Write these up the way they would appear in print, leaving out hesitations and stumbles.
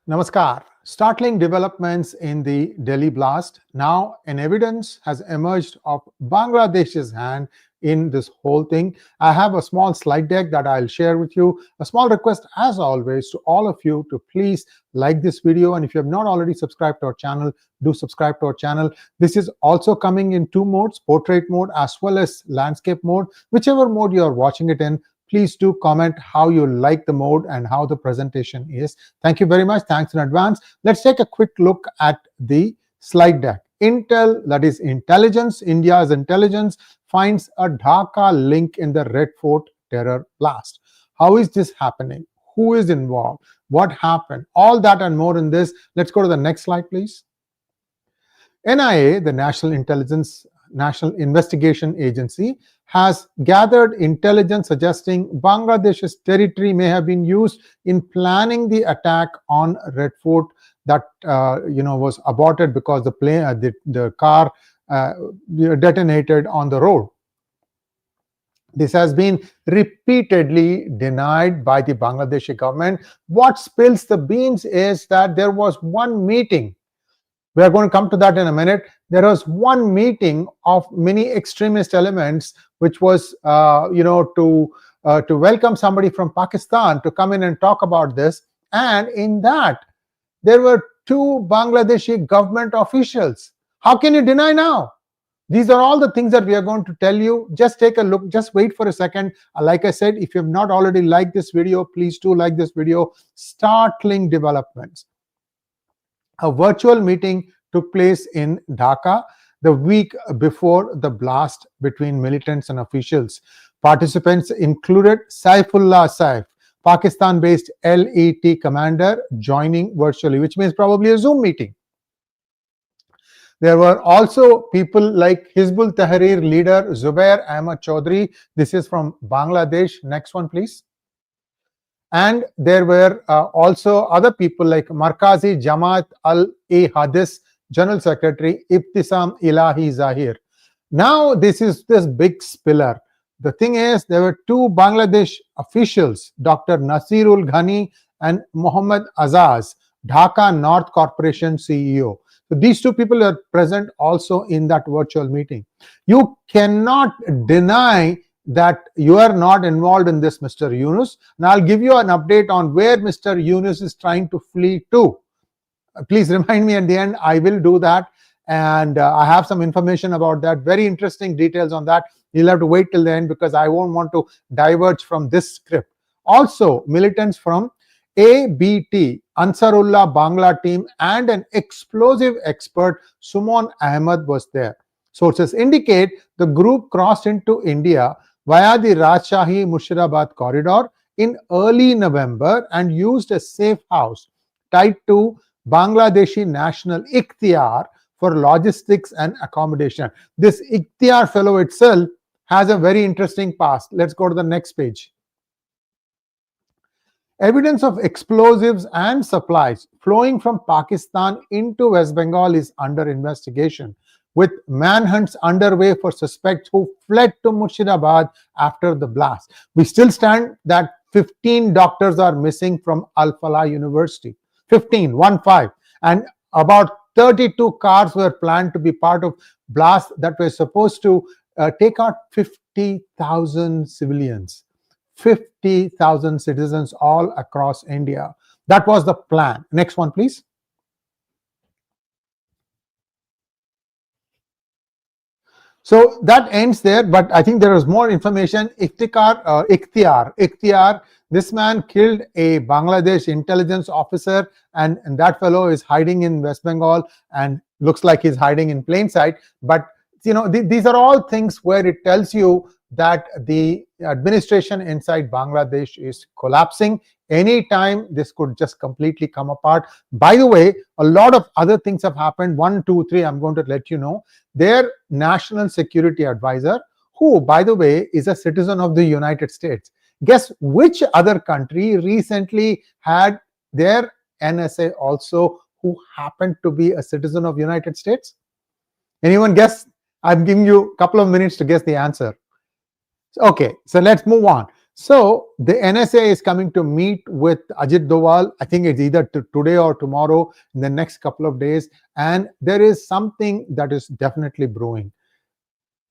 Namaskar. Startling developments in the Delhi blast. Now, an evidence has emerged of Bangladesh's hand in this whole thing. I have a small slide deck that I'll share with you. A small request, as always, to all of you to please like this video. And if you have not already subscribed to our channel, do subscribe to our channel. This is also coming in two modes, portrait mode as well as landscape mode. Whichever mode you are watching it in, please do comment how you like the mode and how the presentation is. Thank you very much. Thanks in advance. Let's take a quick look at the slide deck. Intel, that is intelligence, India's intelligence, finds a Dhaka link in the Red Fort terror blast. How is this happening? Who is involved? What happened? All that and more in this. Let's go to the next slide, please. NIA, the National Investigation Agency, has gathered intelligence suggesting Bangladesh's territory may have been used in planning the attack on Red Fort that was aborted because the car detonated on the road. This has been repeatedly denied by the Bangladeshi government. What spills the beans is that there was one meeting. We are going to come to that in a minute. There was one meeting of many extremist elements, which was, to welcome somebody from Pakistan to come in and talk about this. And in that, there were two Bangladeshi government officials. How can you deny now? These are all the things that we are going to tell you. Just take a look. Just wait for a second. Like I said, if you have not already liked this video, please do like this video. Startling developments. A virtual meeting took place in Dhaka the week before the blast between militants and officials. Participants included Saifullah Saif, Pakistan-based LET commander, joining virtually, which means probably a Zoom meeting. There were also people like Hizbul Tahrir leader Zubair Ahmad Chaudhry. This is from Bangladesh. Next one, please. And there were also other people like Markazi Jamaat al-Hadith General Secretary Ibtisam Ilahi Zahir. Now this is this big spiller. The thing is, there were two Bangladesh officials, Dr. Nasirul Ghani and Muhammad Azaz, Dhaka North Corporation CEO. So these two people are present also in that virtual meeting. You cannot deny that you are not involved in this, Mr. Yunus. And I'll give you an update on where Mr. Yunus is trying to flee to. Please remind me at the end. I will do that. And I have some information about that. Very interesting details on that. You'll have to wait till the end because I won't want to diverge from this script. Also, militants from ABT, Ansarullah Bangla team, and an explosive expert, Sumon Ahmed, was there. Sources indicate the group crossed into India via the Rajshahi Murshidabad corridor in early November and used a safe house tied to Bangladeshi national Ikhtiar for logistics and accommodation. This Ikhtiar fellow itself has a very interesting past. Let's go to the next page. Evidence of explosives and supplies flowing from Pakistan into West Bengal is under investigation, with manhunts underway for suspects who fled to Murshidabad after the blast. We still stand that 15 doctors are missing from Al-Falah University. 15, 1-5. And about 32 cars were planned to be part of blast that were supposed to take out 50,000 civilians. 50,000 citizens all across India. That was the plan. Next one, please. So that ends there, but I think there is more information. Ikhtiar, this man killed a Bangladesh intelligence officer, and that fellow is hiding in West Bengal and looks like he's hiding in plain sight. But these are all things where it tells you that the administration inside Bangladesh is collapsing. Anytime this could just completely come apart. By the way, a lot of other things have happened. 1, 2, 3, I'm going to let you know. Their national security advisor, who, by the way, is a citizen of the United States. Guess which other country recently had their NSA also who happened to be a citizen of United States? Anyone guess? I'm giving you a couple of minutes to guess the answer. Okay, so let's move on. So the NSA is coming to meet with Ajit Doval. I think it's either today or tomorrow, in the next couple of days. And there is something that is definitely brewing.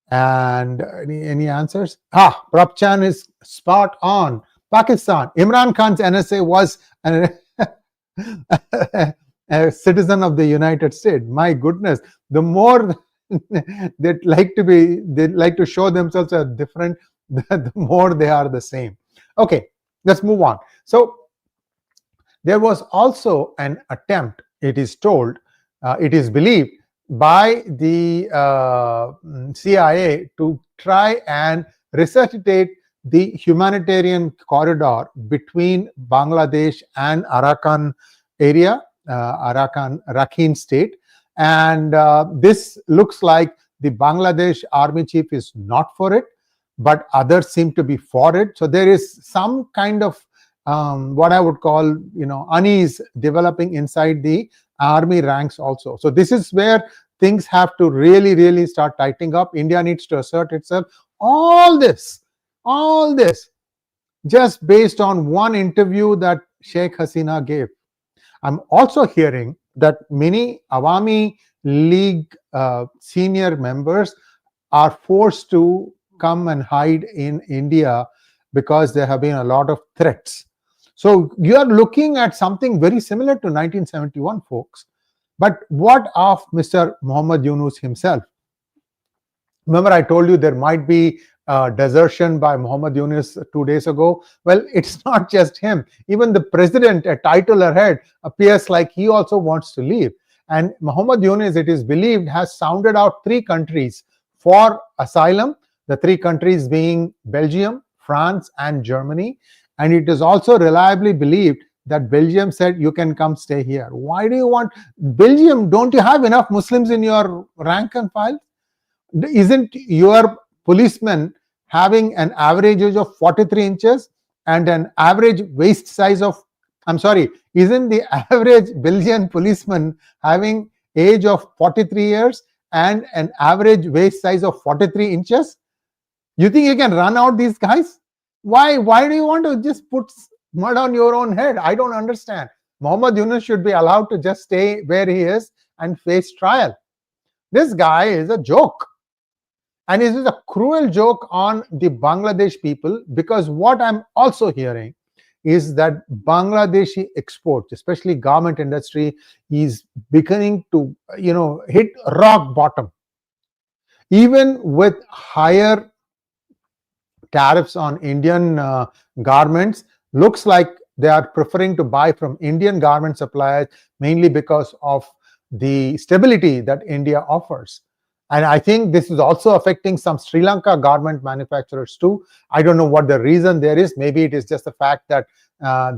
And any answers? Prabchan is spot on. Pakistan. Imran Khan's NSA was an, a citizen of the United States. My goodness, the more they like to show themselves as different, the more they are the same. Okay, let's move on. So there was also an attempt, it is told, it is believed, by the CIA to try and resuscitate the humanitarian corridor between Bangladesh and Arakan area, Rakhine state. And this looks like the Bangladesh army chief is not for it, but others seem to be for it. So there is some kind of what I would call, unease developing inside the army ranks also. So this is where things have to really, really start tightening up. India needs to assert itself. All this, just based on one interview that Sheikh Hasina gave. I'm also hearing that many Awami League senior members are forced to come and hide in India because there have been a lot of threats. So you are looking at something very similar to 1971, folks. But what of Mr. Muhammad Yunus himself? Remember, I told you there might be desertion by Muhammad Yunus 2 days ago. Well, it's not just him. Even the president, a title ahead, appears like he also wants to leave. And Muhammad Yunus, it is believed, has sounded out 3 countries for asylum, the 3 countries being Belgium, France, and Germany. And it is also reliably believed that Belgium said, you can come stay here. Why do you want Belgium? Don't you have enough Muslims in your rank and file? Isn't your policeman having an average age of 43 inches and an average waist size of, isn't the average Belgian policeman having age of 43 years and an average waist size of 43 inches? You think you can run out these guys? Why do you want to just put mud on your own head? I don't understand. Muhammad Yunus should be allowed to just stay where he is and face trial. This guy is a joke. And it is a cruel joke on the Bangladesh people, because what I'm also hearing is that Bangladeshi exports, especially garment industry, is beginning to, hit rock bottom. Even with higher tariffs on Indian garments, looks like they are preferring to buy from Indian garment suppliers, mainly because of the stability that India offers. And I think this is also affecting some Sri Lanka garment manufacturers too. I don't know what the reason there is. Maybe it is just the fact that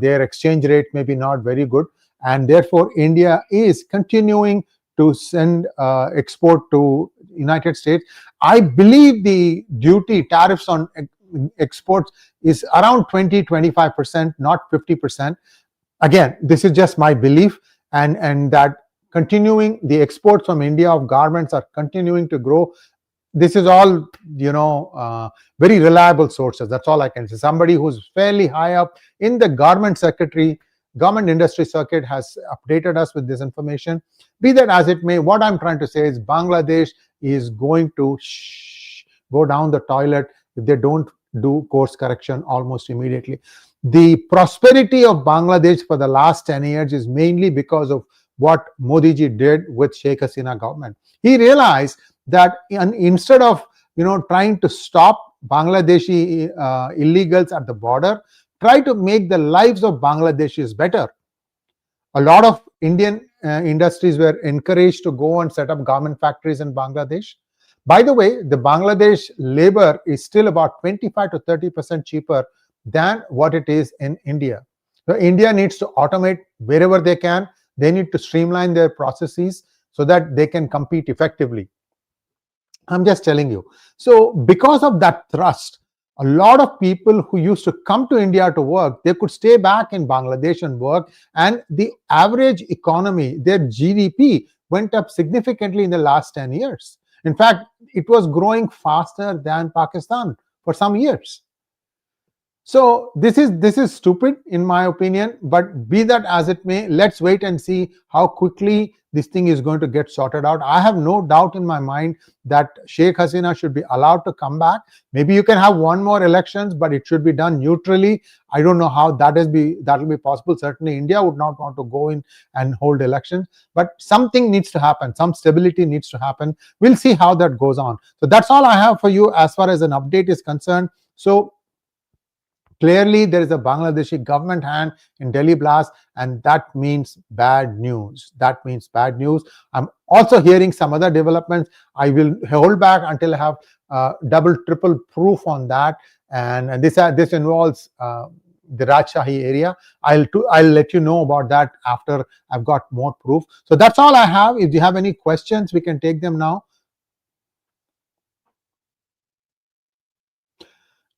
their exchange rate may be not very good. And therefore, India is continuing to send export to United States. I believe the duty tariffs on exports is around 20-25%, not 50%. Again, this is just my belief, and that continuing the exports from India of garments are continuing to grow. This is all, very reliable sources. That's all I can say. Somebody who's fairly high up in the garment industry circuit has updated us with this information. Be that as it may, what I'm trying to say is Bangladesh is going to go down the toilet if they don't do course correction almost immediately. The prosperity of Bangladesh for the last 10 years is mainly because of what Modi ji did with Sheikh Hasina government. He realized that instead of trying to stop Bangladeshi illegals at the border, try to make the lives of Bangladeshis better. A lot of Indian industries were encouraged to go and set up garment factories in Bangladesh. By the way, the Bangladesh labor is still about 25 to 30% cheaper than what it is in India. So India needs to automate wherever they can. They need to streamline their processes so that they can compete effectively. I'm just telling you. So because of that thrust, a lot of people who used to come to India to work, they could stay back in Bangladesh and work. And the average economy, their GDP, went up significantly in the last 10 years. In fact, it was growing faster than Pakistan for some years. So this is stupid in my opinion, but be that as it may, let's wait and see how quickly this thing is going to get sorted out. I have no doubt in my mind that Sheikh Hasina should be allowed to come back. Maybe you can have one more elections, but it should be done neutrally. I don't know how that will be possible. Certainly India would not want to go in and hold elections, but something needs to happen. Some stability needs to happen. We'll see how that goes on. So that's all I have for you as far as an update is concerned. So clearly, there is a Bangladeshi government hand in Delhi blast, and that means bad news. That means bad news. I'm also hearing some other developments. I will hold back until I have double, triple proof on that. And this involves the Rajshahi area. I'll let you know about that after I've got more proof. So that's all I have. If you have any questions, we can take them now.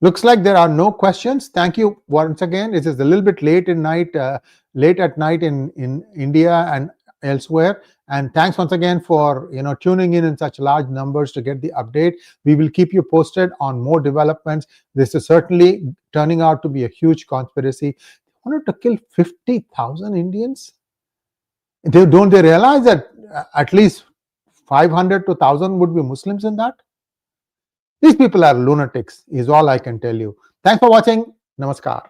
Looks like there are no questions. Thank you once again. It is a little bit late at night in India and elsewhere. And thanks once again for tuning in such large numbers to get the update. We will keep you posted on more developments. This is certainly turning out to be a huge conspiracy. They wanted to kill 50,000 Indians. Don't they realize that at least 500 to 1,000 would be Muslims in that? These people are lunatics, is all I can tell you. Thanks for watching. Namaskar.